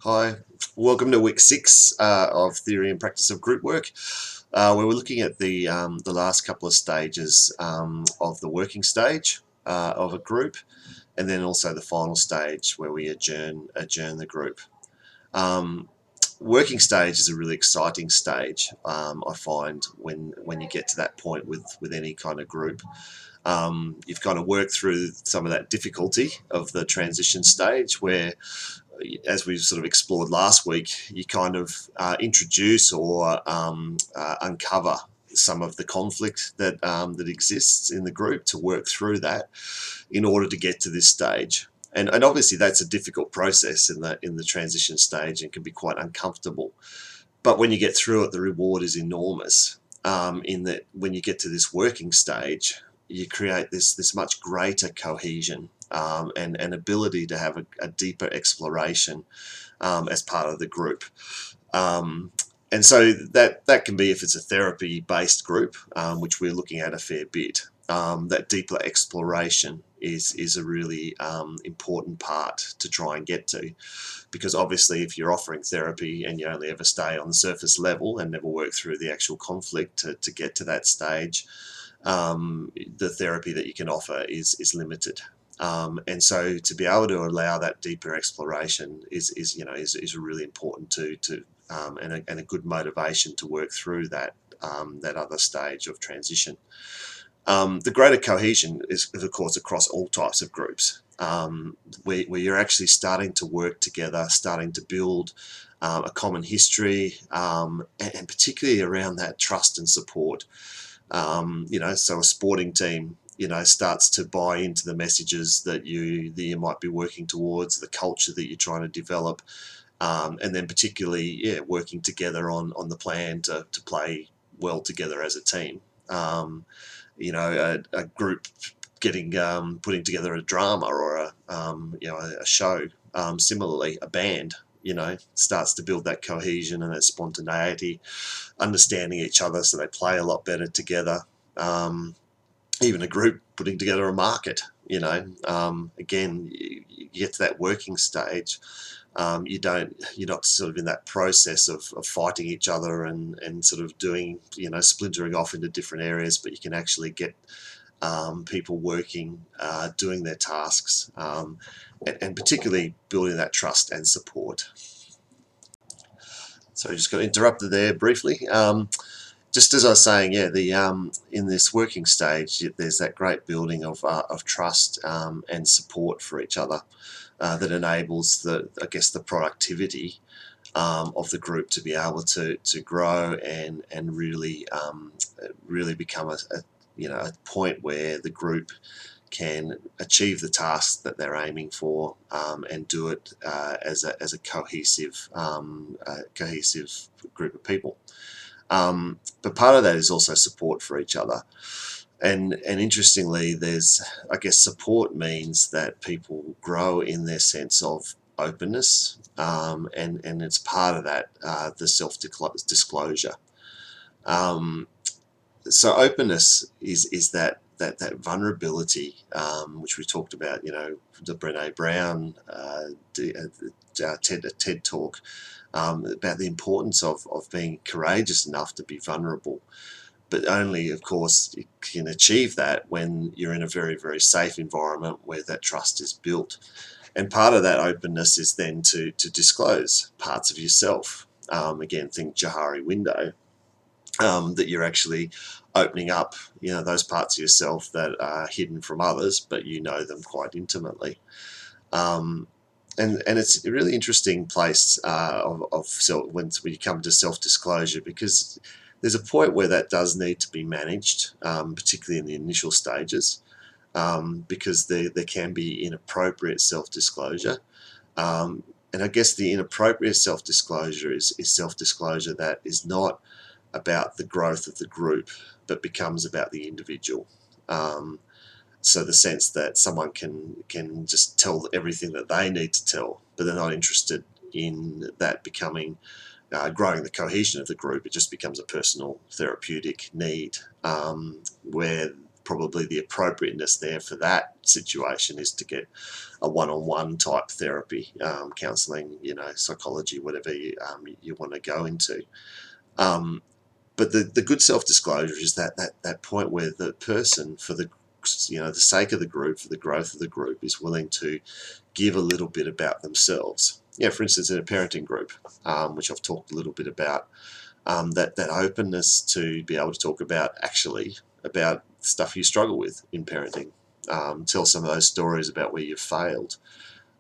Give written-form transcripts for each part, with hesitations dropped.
Hi, welcome to week 6 of Theory and Practice of Group Work, where we're looking at the last couple of stages of the working stage of a group, and then also the final stage where we adjourn the group. Um, Working stage is a really exciting stage. I find when you get to that point with any kind of group. You've kind of worked through some of that difficulty of the transition stage where, as we sort of explored last week, you kind of introduce or uncover some of the conflict that exists in the group to work through that in order to get to this stage. And obviously that's a difficult process in the transition stage and can be quite uncomfortable. But when you get through it, the reward is enormous. In that, when you get to this working stage, you create this much greater cohesion and ability to have a deeper exploration as part of the group. And so that can be, if it's a therapy-based group, which we're looking at a fair bit. That deeper exploration is a really important part to try and get to, because obviously if you're offering therapy and you only ever stay on the surface level and never work through the actual conflict to get to that stage, the therapy that you can offer is limited. And so to be able to allow that deeper exploration is really important and a good motivation to work through that other stage of transition. The greater cohesion is, of course, across all types of groups, where you're actually starting to work together, starting to build a common history, and particularly around that trust and support. So a sporting team, starts to buy into the messages that you might be working towards, the culture that you're trying to develop, and then particularly, working together on the plan to play well together as a team. A group putting together a drama or a show. Similarly, a band, starts to build that cohesion and that spontaneity, understanding each other, so they play a lot better together. Even a group putting together a market, again, you get to that working stage. You're not sort of in that process of fighting each other and sort of doing, splintering off into different areas, but you can actually get people working, doing their tasks, and particularly building that trust and support. So I just got interrupted there briefly. Just as I was saying, in this working stage, there's that great building of trust and support for each other that enables the productivity of the group to be able to grow and really become a point where the group can achieve the tasks that they're aiming for, and do it as a cohesive group of people. But part of that is also support for each other. And interestingly, support means that people grow in their sense of openness, and it's part of that, the self-disclosure. So openness is that vulnerability, which we talked about, the Brené Brown TED talk, about the importance of being courageous enough to be vulnerable. But only, of course, you can achieve that when you're in a very, very safe environment where that trust is built. And part of that openness is then to disclose parts of yourself. Again, think Johari window, that you're actually opening up, those parts of yourself that are hidden from others, but you know them quite intimately. And it's a really interesting place of self when you come to self-disclosure, because there's a point where that does need to be managed, particularly in the initial stages, because there can be inappropriate self-disclosure. And I guess the inappropriate self-disclosure is self-disclosure that is not about the growth of the group, but becomes about the individual. So the sense that someone can just tell everything that they need to tell, but they're not interested in that becoming growing the cohesion of the group. It just becomes a personal therapeutic need, where probably the appropriateness there for that situation is to get a one-on-one type therapy, counselling, psychology, whatever you want to go into. But the good self-disclosure is that point where the person, for the the sake of the group, for the growth of the group, is willing to give a little bit about themselves. For instance, in a parenting group, which I've talked a little bit about, that openness to be able to talk about stuff you struggle with in parenting. Tell some of those stories about where you've failed.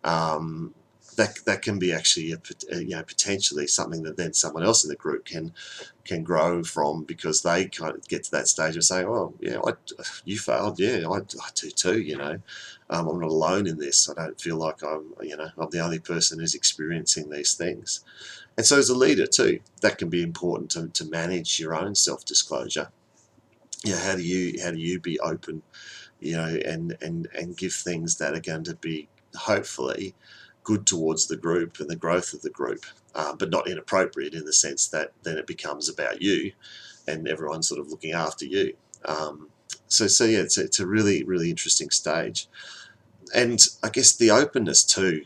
That can be actually potentially something that then someone else in the group can grow from, because they kind of get to that stage of saying, "Oh, yeah, you failed. Yeah, I do too. I'm not alone in this. I don't feel like I'm the only person who's experiencing these things." And so, as a leader too, that can be important to manage your own self-disclosure. How do you be open, and give things that are going to be hopefully good towards the group and the growth of the group, but not inappropriate in the sense that then it becomes about you and everyone's sort of looking after you. So yeah, it's a really, really interesting stage. And I guess the openness too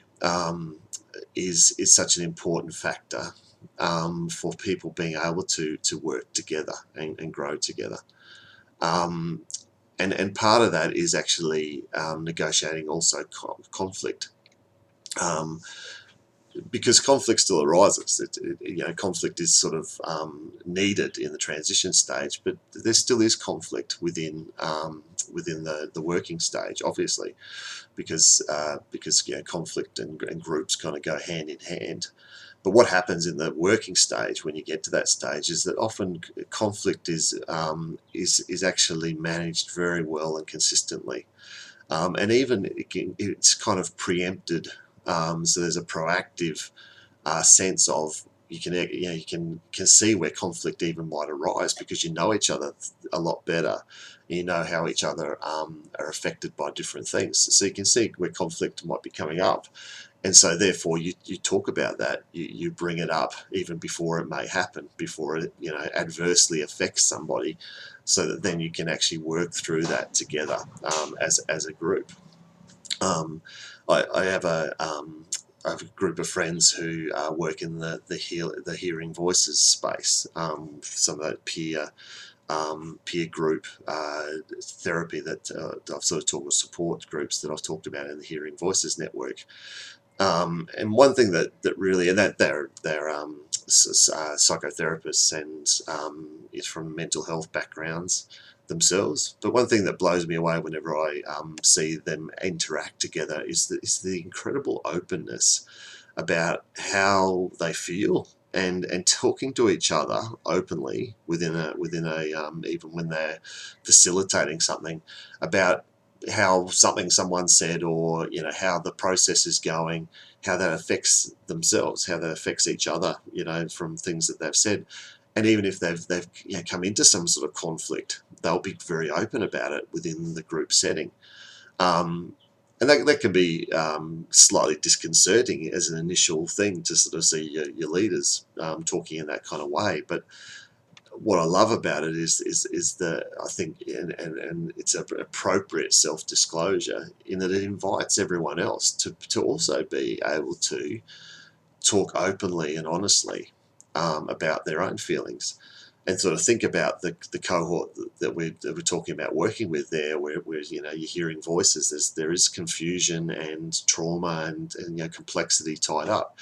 is such an important factor for people being able to work together and grow together. And part of that is actually negotiating also conflict. Because conflict still arises. Conflict is sort of needed in the transition stage, but there still is conflict within the working stage, obviously, because conflict and groups kind of go hand in hand. But what happens in the working stage when you get to that stage is that often conflict is actually managed very well and consistently, and even it's kind of preempted. So there's a proactive sense of you can see where conflict even might arise, because you know each other a lot better. You know how each other are affected by different things, so you can see where conflict might be coming up. And so therefore you talk about that, you bring it up even before it may happen, before it adversely affects somebody, so that then you can actually work through that together as a group. I have a group of friends who work in the hearing voices space, some of that peer group therapy that I've sort of talked with, support groups that I've talked about in the Hearing Voices Network. And one thing that really, and that they're psychotherapists and is from mental health backgrounds themselves. But one thing that blows me away whenever I see them interact together is the incredible openness about how they feel, and talking to each other openly within a even when they're facilitating something, about how someone said, or how the process is going, how that affects themselves, how that affects each other, from things that they've said. And even if they've come into some sort of conflict, they'll be very open about it within the group setting. And that can be slightly disconcerting as an initial thing, to sort of see your leaders talking in that kind of way. But what I love about it is the, I think, and it's an appropriate self-disclosure, in that it invites everyone else to also be able to talk openly and honestly about their own feelings, and sort of think about the cohort that we're talking about working with there, where you're hearing voices. There is confusion and trauma and complexity tied up.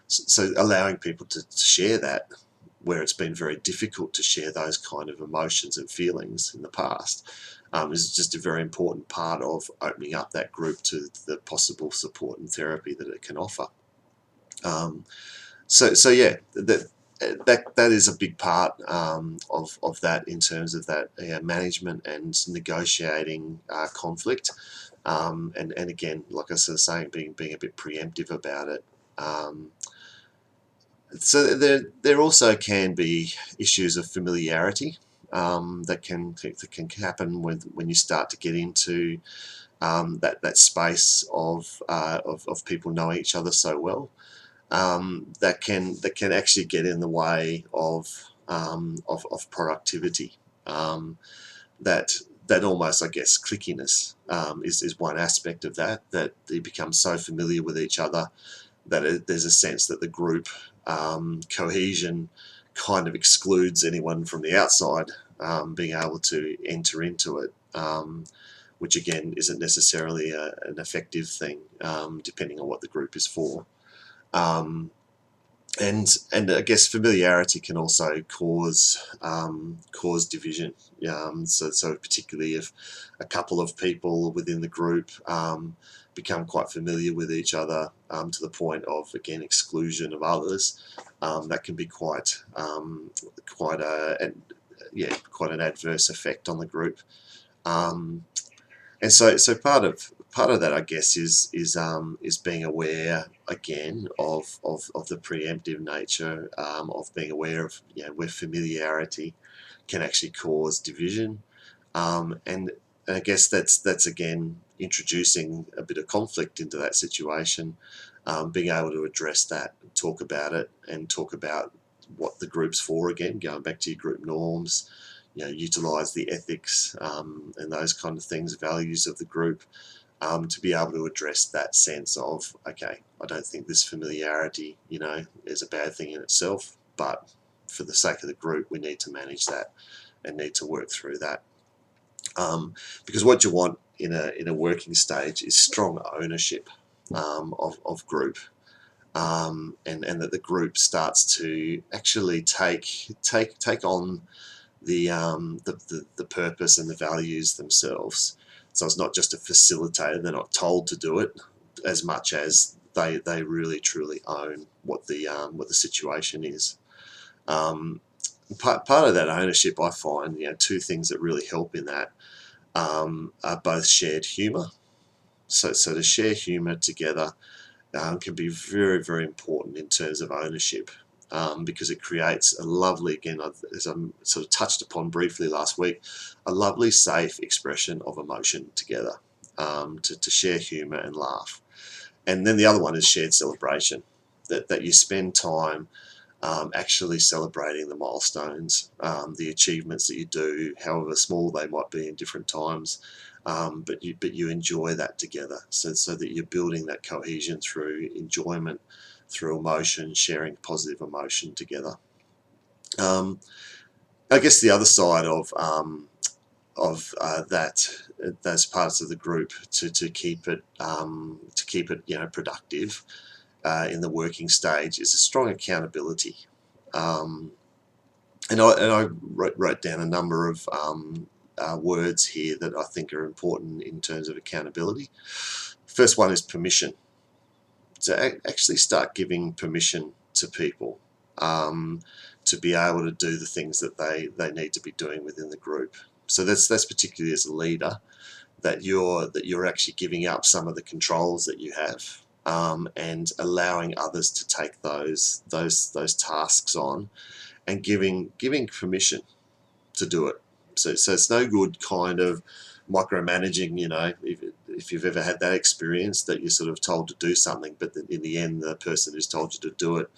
So allowing people to share that, where it's been very difficult to share those kind of emotions and feelings in the past, is just a very important part of opening up that group to the possible support and therapy that it can offer. So yeah, that is a big part of that, in terms of that management and negotiating conflict, and again, like I was saying, being a bit preemptive about it. So there also can be issues of familiarity that can happen when you start to get into that space of people knowing each other so well. That can actually get in the way of productivity. That that almost, I guess, clickiness is one aspect of that they become so familiar with each other that there's a sense that the group cohesion kind of excludes anyone from the outside being able to enter into it, which again isn't necessarily an effective thing, depending on what the group is for. And I guess familiarity can also cause division. So particularly if a couple of people within the group become quite familiar with each other to the point of, again, exclusion of others, that can be quite an adverse effect on the group. And so part of that, I guess, is being aware again of the preemptive nature of being aware of where familiarity can actually cause division, and I guess that's again introducing a bit of conflict into that situation, being able to address that, talk about it, and talk about what the group's for. Again, going back to your group norms. Utilize the ethics and those kind of things, values of the group, to be able to address that sense of, okay, I don't think this familiarity, is a bad thing in itself, but for the sake of the group, we need to manage that and need to work through that. Because what you want in a working stage is strong ownership of group. And that the group starts to actually take on the purpose and the values themselves. So it's not just a facilitator; they're not told to do it as much as they really truly own what the situation is. Part of that ownership, I find, two things that really help in that are both shared humour. So to share humour together can be very, very important in terms of ownership. Because it creates a lovely, again, as I sort of touched upon briefly last week, a lovely, safe expression of emotion together, to share humour and laugh. And then the other one is shared celebration, that you spend time actually celebrating the milestones, the achievements that you do, however small they might be in different times, but you enjoy that together, so that you're building that cohesion through enjoyment, through emotion, sharing positive emotion together. I guess the other side of those parts of the group to keep it productive in the working stage is a strong accountability. And I wrote down a number of words here that I think are important in terms of accountability. First one is permission. So actually start giving permission to people to be able to do the things that they need to be doing within the group. So that's particularly as a leader, that you're actually giving up some of the controls that you have, and allowing others to take those tasks on, and giving permission to do it. So it's no good kind of micromanaging, if you've ever had that experience that you're sort of told to do something, but in the end the person who's told you to do it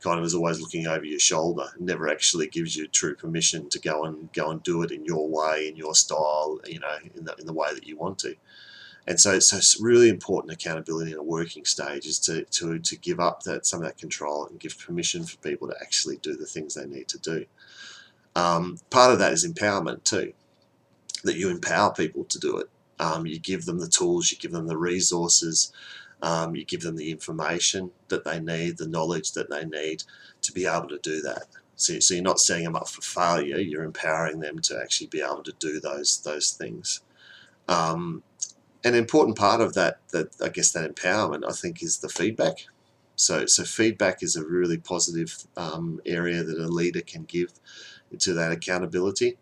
kind of is always looking over your shoulder, never actually gives you true permission to go and do it in your way, in your style, in the way that you want to. And so it's really important, accountability in a working stage, is to give up some of that control and give permission for people to actually do the things they need to do. Part of that is empowerment too, that you empower people to do it. You give them the tools, you give them the resources, you give them the information that they need, the knowledge that they need to be able to do that. So you're not setting them up for failure, you're empowering them to actually be able to do those things. An important part of that I guess that empowerment, I think, is the feedback. So feedback is a really positive area that a leader can give to that accountability,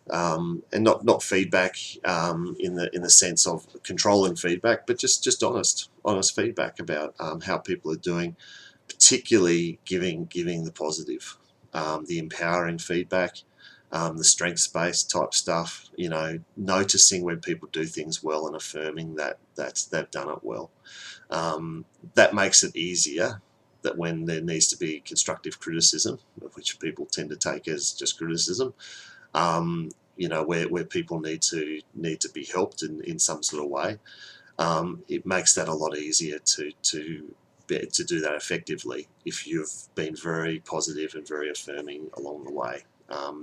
and not feedback in the sense of controlling feedback, but just honest feedback about how people are doing, particularly giving the positive, the empowering feedback, the strengths-based type stuff, noticing when people do things well and affirming that they've done it well. That makes it easier that when there needs to be constructive criticism, which people tend to take as just criticism, where people need to be helped in some sort of way. It makes that a lot easier to do that effectively if you've been very positive and very affirming along the way,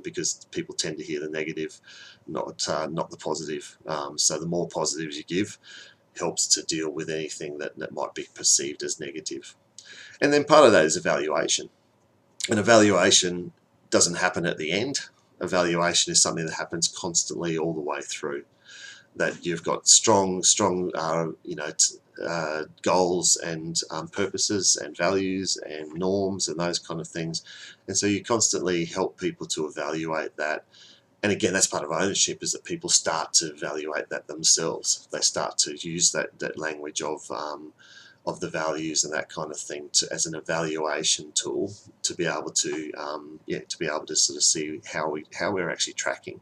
because people tend to hear the negative, not the positive. So the more positives you give helps to deal with anything that might be perceived as negative. And then part of that is evaluation. And evaluation doesn't happen at the end. Evaluation is something that happens constantly all the way through. That you've got strong goals and purposes and values and norms and those kind of things. And so you constantly help people to evaluate that. And again, that's part of ownership, is that people start to evaluate that themselves. They start to use that language of the values and that kind of thing as an evaluation tool to be able to sort of see how we're actually tracking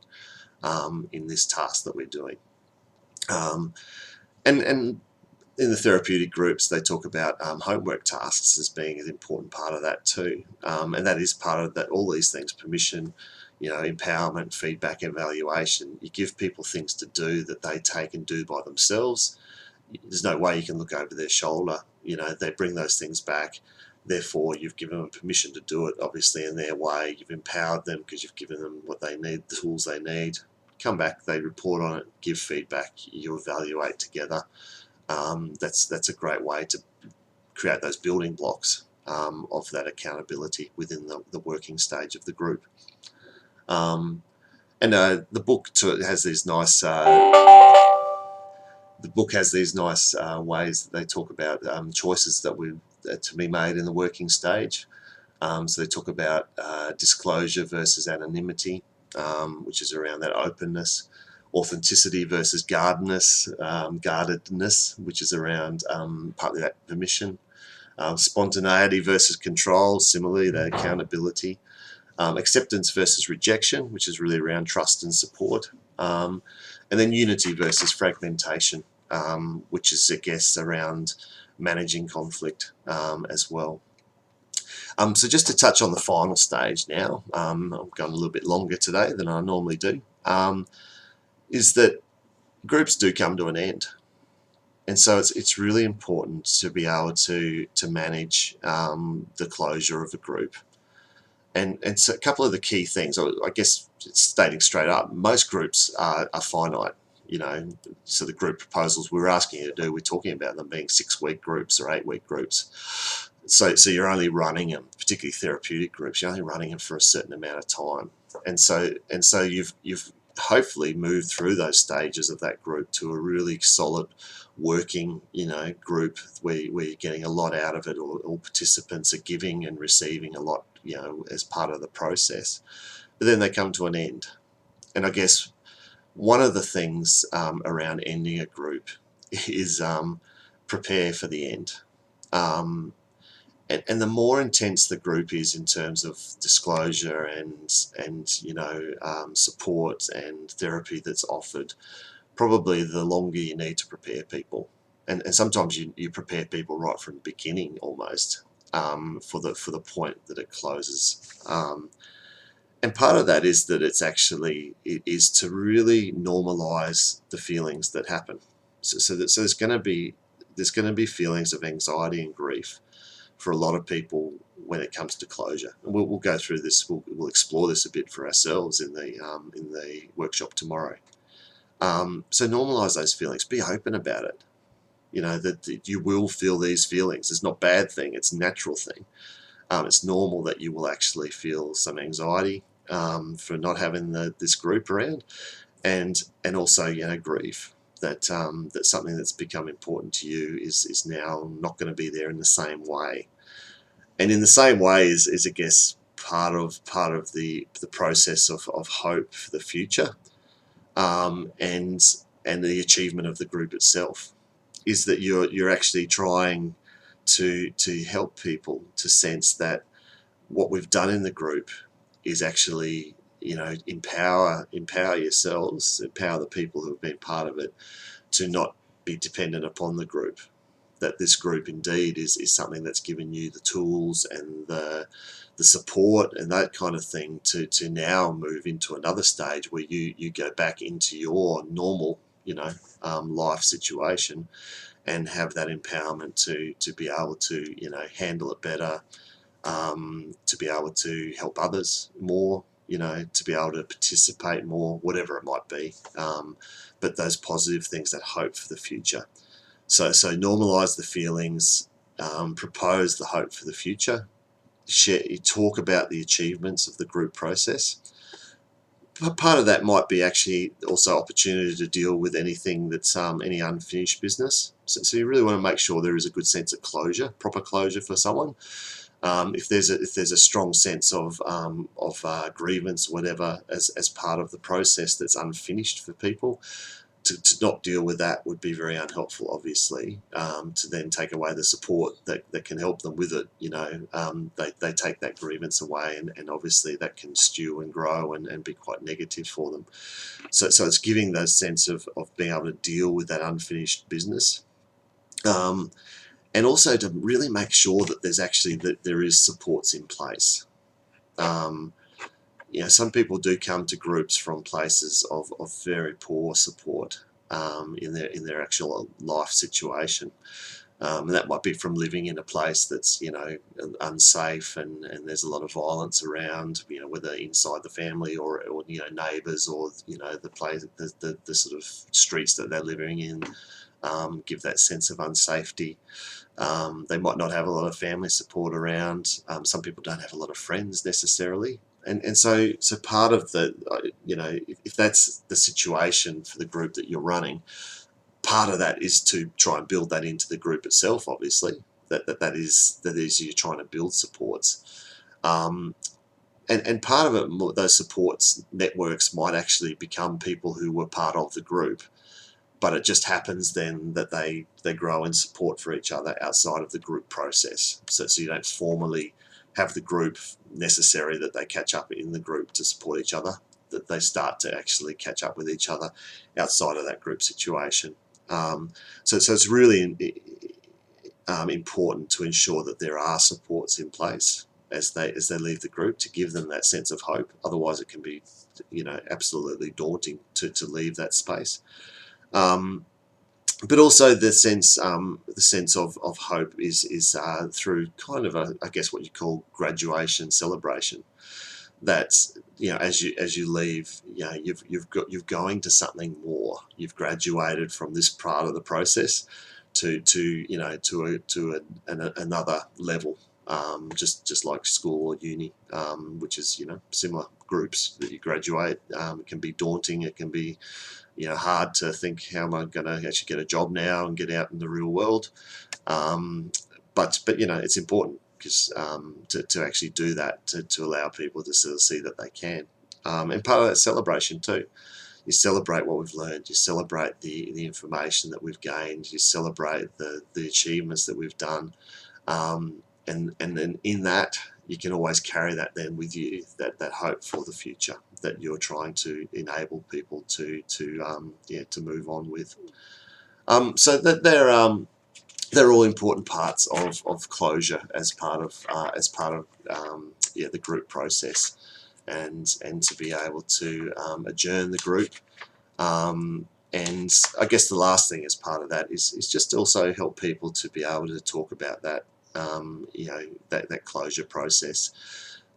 in this task that we're doing. And in the therapeutic groups, they talk about homework tasks as being an important part of that too. And that is part of that. All these things: permission, empowerment, feedback, evaluation. You give people things to do that they take and do by themselves. There's no way you can look over their shoulder. They bring those things back. Therefore, you've given them permission to do it, obviously, in their way. You've empowered them because you've given them what they need, the tools they need. Come back, they report on it, give feedback, you evaluate together. That's a great way to create those building blocks of that accountability within the working stage of the group. And the book has these nice ways that they talk about choices that to be made in the working stage. So they talk about disclosure versus anonymity, which is around that openness; authenticity versus guardedness, which is around partly that permission; spontaneity versus control, similarly that accountability; acceptance versus rejection, which is really around trust and support; and then unity versus fragmentation, which is, I guess, around managing conflict as well. So just to touch on the final stage now, I'm going a little bit longer today than I normally do, is that groups do come to an end. And so it's really important to be able to manage the closure of a group. And so a couple of the key things, I guess, stating straight up, most groups are finite. So the group proposals we're asking you to do, we're talking about them being 6-week groups or 8-week groups. So you're only running them, particularly therapeutic groups, you're only running them for a certain amount of time. And so you've hopefully moved through those stages of that group to a really solid working group where you're getting a lot out of it, or all participants are giving and receiving a lot as part of the process. But then they come to an end. And I guess one of the things around ending a group is prepare for the end. And the more intense the group is in terms of disclosure and support and therapy that's offered, probably the longer you need to prepare people. And sometimes you prepare people right from the beginning almost, for the point that it closes. And part of that is that it is to really normalize the feelings that happen. So there's going to be feelings of anxiety and grief for a lot of people when it comes to closure. And we'll go through this. We'll explore this a bit for ourselves in the workshop tomorrow. So normalize those feelings. Be open about it. That you will feel these feelings. It's not a bad thing. It's a natural thing. It's normal that you will actually feel some anxiety for not having this group around, and also grief that something that's become important to you is now not going to be there in the same way. And in the same way is I guess part of the process of hope for the future, and the achievement of the group itself, is that you're actually trying to help people to sense that what we've done in the group is actually empower yourselves, empower the people who have been part of it to not be dependent upon the group, that this group indeed is something that's given you the tools and the support and that kind of thing to now move into another stage where you go back into your normal, life situation, and have that empowerment to be able to, handle it better, to be able to help others more, to be able to participate more, whatever it might be. But those positive things, that hope for the future. So normalize the feelings, propose the hope for the future, talk about the achievements of the group process. Part of that might be actually also opportunity to deal with anything that's any unfinished business. So you really want to make sure there is a good sense of closure, proper closure for someone. If there's a strong sense of grievance, whatever, as part of the process that's unfinished for people, to not deal with that would be very unhelpful, obviously. To then take away the support that can help them with it, they take that grievance away, and obviously that can stew and grow and be quite negative for them. So it's giving that sense of being able to deal with that unfinished business. And also to really make sure that there is supports in place. Some people do come to groups from places of very poor support in their actual life situation. And that might be from living in a place that's unsafe, and there's a lot of violence around, whether inside the family or neighbours, or the place, the sort of streets that they're living in give that sense of unsafety. They might not have a lot of family support around. Some people don't have a lot of friends necessarily. And so part of the, if that's the situation for the group that you're running, part of that is to try and build that into the group itself, obviously, that is you're trying to build supports. And part of it, those supports networks might actually become people who were part of the group, but it just happens then that they grow in support for each other outside of the group process. So you don't formally have the group necessary that they catch up in the group to support each other, that they start to actually catch up with each other outside of that group situation. So it's really important to ensure that there are supports in place as they leave the group, to give them that sense of hope. Otherwise it can be absolutely daunting to leave that space. But also the sense of hope is through kind of I guess what you call graduation celebration. That as you leave, you're going to something more. You've graduated from this part of the process to another level. Just like school or uni, which is similar groups that you graduate. It can be daunting. It can be hard to think, how am I going to actually get a job now and get out in the real world? But it's important because to actually do that, to allow people to sort of see that they can. And part of that celebration too. You celebrate what we've learned. You celebrate the information that we've gained. You celebrate the achievements that we've done. And then in that, you can always carry that then with you, that hope for the future that you're trying to enable people to move on with. So that they're all important parts of closure as part of the group process, and to be able to adjourn the group. And I guess the last thing as part of that is just also help people to be able to talk about that, that closure process,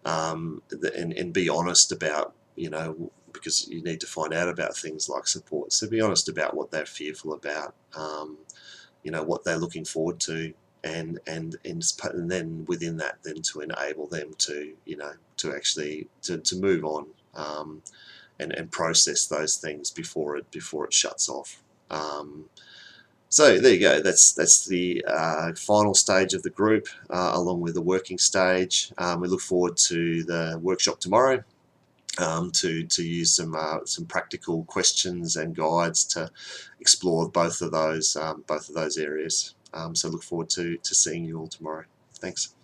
and be honest about, because you need to find out about things like support. So be honest about what they're fearful about, what they're looking forward to, and then within that, then to enable them to, to actually to move on, and process those things before it shuts off. So there you go. That's the final stage of the group, along with the working stage. We look forward to the workshop tomorrow, to use some practical questions and guides to explore both of those areas. So look forward to seeing you all tomorrow. Thanks.